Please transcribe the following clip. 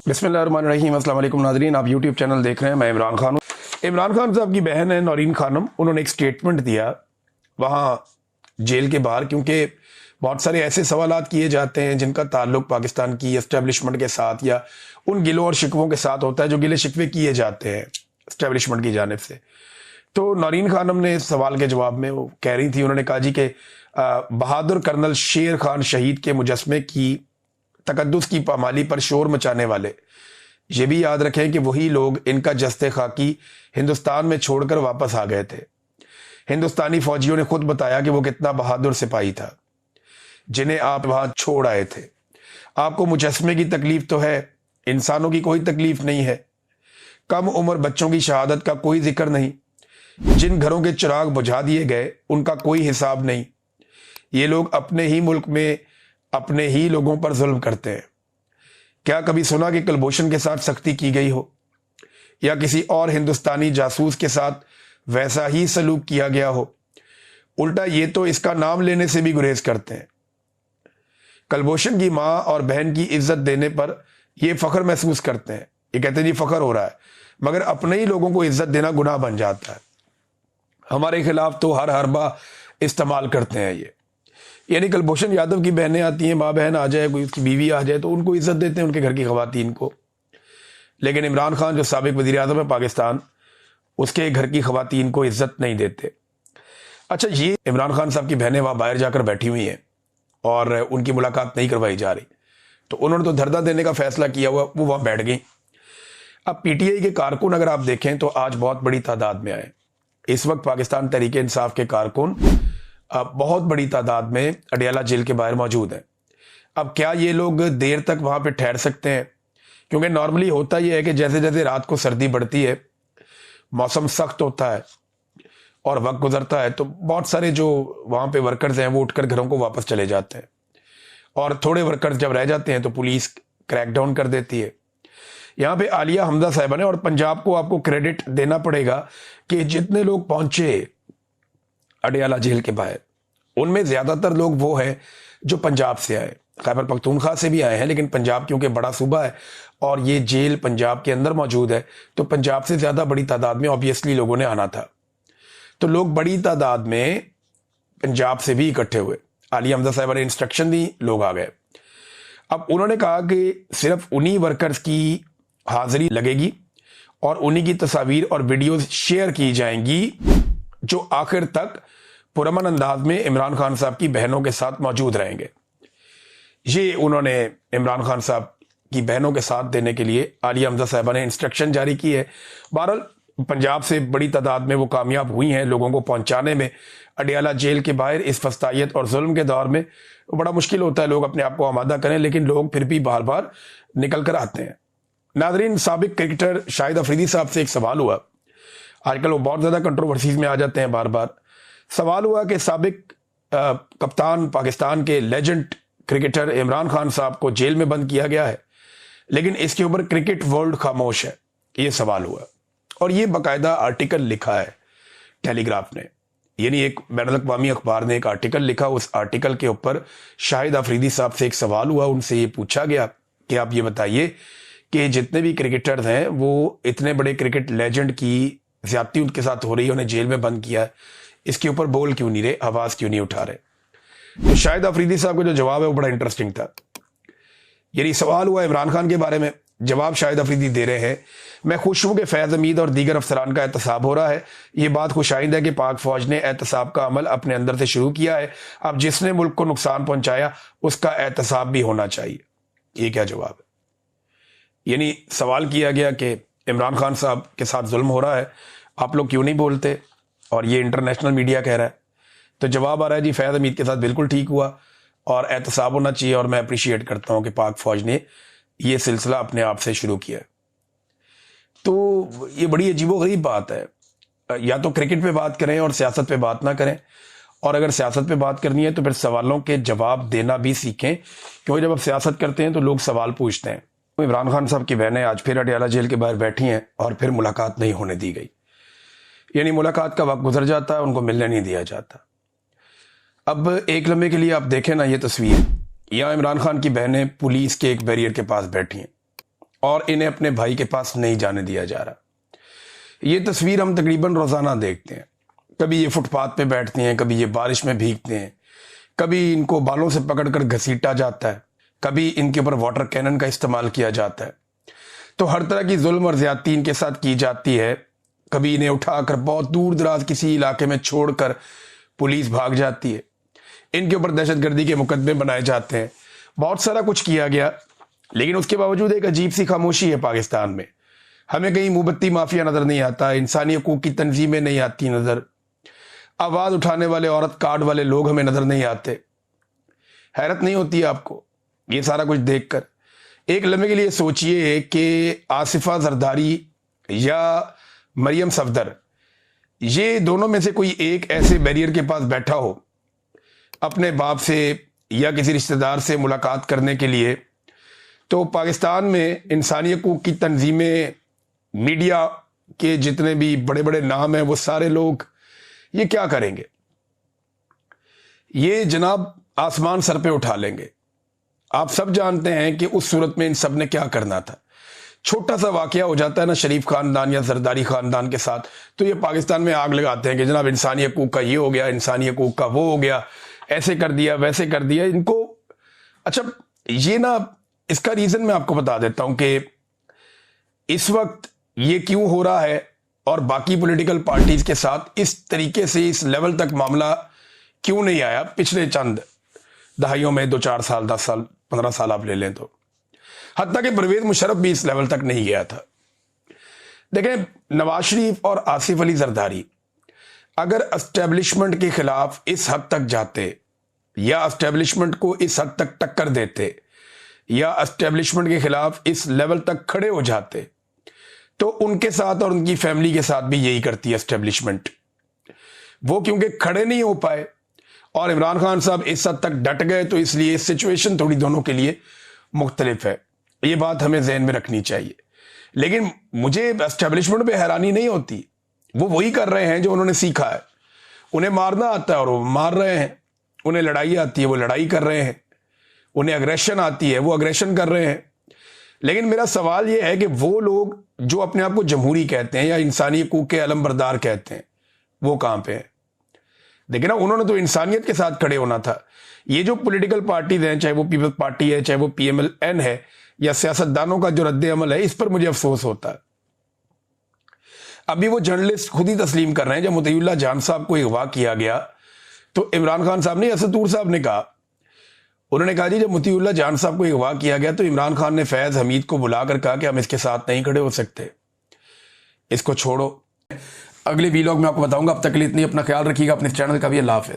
बिस्मिल्लाहिर्रहमानिर्रहीम। अस्सलाम वालेकुम नाज़रीन, आप यूट्यूब चैनल देख रहे हैं। मैं इमरान खान हूँ। इमरान खान साहब की बहन है नौरीन खानम, उन्होंने एक स्टेटमेंट दिया वहाँ जेल के बाहर, क्योंकि बहुत सारे ऐसे सवालात किए जाते हैं जिनका ताल्लुक पाकिस्तान की एस्टेब्लिशमेंट के साथ या उन गिलों और शिकवों के साथ होता है जो गिले शिकवे किए जाते हैं एस्टेब्लिशमेंट की जानिब से। तो नौरीन खानम ने इस सवाल के जवाब में वो कह रही थी, उन्होंने कहा जी कि बहादुर कर्नल शेर खान शहीद के मुजस्मे की तकद्दुस की पामाली पर शोर मचाने वाले ये भी याद रखें कि वही लोग इनका जस्ते खाकी हिंदुस्तान में छोड़कर वापस आ गए थे। हिंदुस्तानी फौजियों ने खुद बताया कि वो कितना बहादुर सिपाही था जिन्हें आप वहां छोड़ आए थे। आपको मुजस्मे की तकलीफ तो है, इंसानों की कोई तकलीफ नहीं है। कम उम्र बच्चों की शहादत का कोई जिक्र नहीं। जिन घरों के चिराग बुझा दिए गए उनका कोई हिसाब नहीं। ये लोग अपने ही मुल्क में अपने ही लोगों पर जुल्म करते हैं। क्या कभी सुना कि कुलभूषण के साथ सख्ती की गई हो या किसी और हिंदुस्तानी जासूस के साथ वैसा ही सलूक किया गया हो? उल्टा ये तो इसका नाम लेने से भी गुरेज करते हैं। कुलभूषण की माँ और बहन की इज्जत देने पर ये फख्र महसूस करते हैं। ये कहते हैं जी फख्र हो रहा है, मगर अपने ही लोगों को इज्जत देना गुनाह बन जाता है। हमारे खिलाफ तो हर हरबा इस्तेमाल करते हैं ये। यानी कुलभूषण यादव की बहनें आती हैं, माँ बहन आ जाए, कोई उसकी बीवी आ जाए तो उनको इज्जत देते हैं, उनके घर की खवातीन को। लेकिन इमरान खान जो साबिक वज़ीर आज़म है पाकिस्तान, उसके घर की खवातीन को इज्जत नहीं देते। अच्छा, ये इमरान खान साहब की बहनें वहाँ बाहर जाकर बैठी हुई हैं और उनकी मुलाकात नहीं करवाई जा रही, तो उन्होंने तो धरना देने का फैसला किया हुआ, वो वहाँ बैठ गई। अब पीटीआई के कारकुन अगर आप देखें तो आज बहुत बड़ी तादाद में आए। इस वक्त पाकिस्तान तहरीक इंसाफ के कारकुन बहुत बड़ी तादाद में अडियाला जेल के बाहर मौजूद हैं। अब क्या ये लोग देर तक वहाँ पे ठहर सकते हैं? क्योंकि नॉर्मली होता ये है कि जैसे जैसे रात को सर्दी बढ़ती है, मौसम सख्त होता है और वक्त गुजरता है, तो बहुत सारे जो वहाँ पे वर्कर्स हैं वो उठकर घरों को वापस चले जाते हैं और थोड़े वर्कर्स जब रह जाते हैं तो पुलिस क्रैकडाउन कर देती है। यहाँ पे आलिया हमजा साहिबा ने, और पंजाब को आपको क्रेडिट देना पड़ेगा कि जितने लोग पहुंचे अडियाला जेल के बाहर, उनमें ज्यादातर लोग वो हैं जो पंजाब से आए। खैबर पख्तूनख्वा से भी आए हैं, लेकिन पंजाब क्योंकि बड़ा सूबा है और ये जेल पंजाब के अंदर मौजूद है, तो पंजाब से ज्यादा बड़ी तादाद में ऑब्वियसली लोगों ने आना था। तो लोग बड़ी तादाद में पंजाब से भी इकट्ठे हुए। आलिया हमजा साहिबा ने इंस्ट्रक्शन दी, लोग आ गए। अब उन्होंने कहा कि सिर्फ उन्हीं वर्कर्स की हाजिरी लगेगी और उन्हीं की तस्वीर और वीडियोस शेयर की जाएंगी जो आखिर तक पुरअमन अंदाज में इमरान खान साहब की बहनों के साथ मौजूद रहेंगे। ये उन्होंने इमरान खान साहब की बहनों के साथ देने के लिए आलिया हमजा साहिबा ने इंस्ट्रक्शन जारी की है। बहरहाल पंजाब से बड़ी तादाद में वो कामयाब हुई हैं लोगों को पहुंचाने में। अडियाला जेल के बाहर इस फस्तायत और जुल्म के दौर में बड़ा मुश्किल होता है लोग अपने आप को आमादा करें, लेकिन लोग फिर भी बार बार निकल कर आते हैं। नाजरीन, साबिक क्रिकेटर शाहिद अफरीदी साहब से एक सवाल हुआ। आजकल वो बहुत ज्यादा कंट्रोवर्सीज में आ जाते हैं बार बार। सवाल हुआ कि साबिक कप्तान पाकिस्तान के लेजेंड क्रिकेटर इमरान खान साहब को जेल में बंद किया गया है, लेकिन इसके ऊपर क्रिकेट वर्ल्ड खामोश है। ये सवाल हुआ और ये बाकायदा आर्टिकल लिखा है टेलीग्राफ ने, यानी एक बैनुल अक़वामी अखबार ने एक आर्टिकल लिखा। उस आर्टिकल के ऊपर शाहिद अफरीदी साहब से एक सवाल हुआ। उनसे ये पूछा गया कि आप ये बताइए कि जितने भी क्रिकेटर्स हैं वो इतने बड़े क्रिकेट लेजेंड की ज्यादती उनके साथ हो रही है, उन्हें जेल में बंद किया है, इसके ऊपर बोल क्यों नहीं रहे, आवाज क्यों नहीं उठा रहे? तो शाहिद अफरीदी साहब का जो जवाब है वो बड़ा इंटरेस्टिंग था। यानी सवाल हुआ इमरान खान के बारे में, जवाब शाहिद अफरीदी दे रहे हैं, मैं खुश हूं कि फैज हमीद और दीगर अफसरान का एहतसाब हो रहा है। ये बात खुशाइंद है कि पाक फौज ने एहतसाब का अमल अपने अंदर से शुरू किया है। अब जिसने मुल्क को नुकसान पहुंचाया उसका एहतसाब भी होना चाहिए। ये क्या जवाब है? यानी सवाल किया गया कि इमरान खान साहब के साथ जुल्म हो रहा है, आप लोग क्यों नहीं बोलते, और ये इंटरनेशनल मीडिया कह रहा है। तो जवाब आ रहा है जी फैज हमीद के साथ बिल्कुल ठीक हुआ और एहतसाब होना चाहिए, और मैं अप्रिशिएट करता हूं कि पाक फौज ने ये सिलसिला अपने आप से शुरू किया। तो ये बड़ी अजीबोगरीब बात है। या तो क्रिकेट पे बात करें और सियासत पे बात ना करें, और अगर सियासत पे बात करनी है तो फिर सवालों के जवाब देना भी सीखें, क्योंकि जब आप सियासत करते हैं तो लोग सवाल पूछते हैं। इमरान खान साहब की बहनें आज फिर अडियाला जेल के बाहर बैठी हैं और फिर मुलाकात नहीं होने दी गई। यानी मुलाकात का वक्त गुजर जाता है, उनको मिलने नहीं दिया जाता। अब एक लम्हे के लिए आप देखें ना ये तस्वीर, यहाँ इमरान खान की बहनें पुलिस के एक बैरियर के पास बैठी हैं اور انہیں اپنے بھائی کے پاس نہیں جانے دیا جا رہا. یہ تصویر ہم تقریباً روزانہ دیکھتے ہیں. کبھی یہ فٹ پاتھ پہ بیٹھتی ہیں, کبھی یہ بارش میں بھیگتے ہیں, کبھی ان کو بالوں سے پکڑ کر گھسیٹا جاتا ہے, کبھی ان کے اوپر واٹر کینن کا استعمال کیا جاتا ہے. تو ہر طرح کی ظلم اور زیادتی ان کے ساتھ کی جاتی ہے. کبھی انہیں اٹھا کر بہت دور دراز کسی علاقے میں چھوڑ کر پولیس بھاگ جاتی ہے. ان کے اوپر دہشت گردی کے مقدمے بنائے جاتے ہیں. بہت سارا کچھ کیا گیا, لیکن اس کے باوجود ایک عجیب سی خاموشی ہے پاکستان میں. ہمیں کہیں موم بتی مافیا نظر نہیں آتا, انسانی حقوق کی تنظیمیں نہیں آتی نظر, آواز اٹھانے والے عورت کارڈ والے لوگ ہمیں نظر نہیں آتے. حیرت نہیں ہوتی آپ کو یہ سارا کچھ دیکھ کر؟ ایک لمحے کے لیے سوچئے کہ آصفہ زرداری یا مریم صفدر, یہ دونوں میں سے کوئی ایک ایسے بیریئر کے پاس بیٹھا ہو اپنے باپ سے یا کسی رشتہ دار سے ملاقات کرنے کے لیے, تو پاکستان میں انسانی حقوق کی تنظیمیں, میڈیا کے جتنے بھی بڑے بڑے نام ہیں, وہ سارے لوگ یہ کیا کریں گے؟ یہ جناب آسمان سر پہ اٹھا لیں گے. آپ سب جانتے ہیں کہ اس صورت میں ان سب نے کیا کرنا تھا. چھوٹا سا واقعہ ہو جاتا ہے نا شریف خاندان یا زرداری خاندان کے ساتھ, تو یہ پاکستان میں آگ لگاتے ہیں کہ جناب انسانی حقوق کا یہ ہو گیا, انسانی حقوق کا وہ ہو گیا, ایسے کر دیا ویسے کر دیا ان کو. اچھا یہ نا اس کا ریزن میں آپ کو بتا دیتا ہوں کہ اس وقت یہ کیوں ہو رہا ہے اور باقی پولیٹیکل پارٹیز کے ساتھ اس طریقے سے اس لیول تک معاملہ کیوں نہیں آیا پچھلے چند دہائیوں میں, 2-4 سال 10 سال 15 سال آپ لے لیں تو. حتیٰ کہ پرویز مشرف بھی اس لیول تک نہیں گیا تھا. دیکھیں نواز شریف اور آصف علی زرداری اگر اسٹیبلشمنٹ کے خلاف اس حد تک جاتے یا اسٹیبلشمنٹ کو اس حد تک ٹکر دیتے یا اسٹیبلشمنٹ کے خلاف اس لیول تک کھڑے ہو جاتے, تو ان کے ساتھ اور ان کی فیملی کے ساتھ بھی یہی کرتی ہے اسٹیبلشمنٹ. وہ کیونکہ کھڑے نہیں ہو پائے اور عمران خان صاحب اس حد تک ڈٹ گئے, تو اس لیے سچویشن تھوڑی دونوں کے لیے مختلف ہے. یہ بات ہمیں ذہن میں رکھنی چاہیے. لیکن مجھے اسٹیبلشمنٹ پہ حیرانی نہیں ہوتی, وہ وہی کر رہے ہیں جو انہوں نے سیکھا ہے. انہیں مارنا آتا ہے اور وہ مار رہے ہیں, انہیں لڑائی آتی ہے وہ لڑائی کر رہے ہیں, انہیں اگریشن آتی ہے وہ اگریشن کر رہے ہیں. لیکن میرا سوال یہ ہے کہ وہ لوگ جو اپنے آپ کو جمہوری کہتے ہیں یا انسانی حقوق کے علم بردار کہتے ہیں, وہ کہاں پہ ہیں؟ دیکھیں نا, انہوں نے تو انسانیت کے ساتھ کھڑے ہونا تھا. یہ جو پولیٹیکل پارٹیز ہیں, چاہے وہ پیپلز پارٹی ہے, چاہے وہ پی ایم ایل این ہے, یا سیاستدانوں کا جو رد عمل ہے, اس پر مجھے افسوس ہوتا ہے. ابھی وہ جرنلسٹ خود ہی تسلیم کر رہے ہیں, جب مطیع اللہ جان صاحب کو اغوا کیا گیا تو عمران خان صاحب نے, اسد طور صاحب نے کہا, انہوں نے کہا جی جب مطیع اللہ جان صاحب کو اغوا کیا گیا تو عمران خان نے فیض حمید کو بلا کر کہا کہ ہم اس کے ساتھ نہیں کھڑے ہو سکتے, اس کو چھوڑو. اگلے ویلاگ میں آپ کو بتاؤں گا. اب تک کے لیے اتنی, اپنا خیال رکھیے گا, اپنے چینل کا بھی. اللہ حافظ.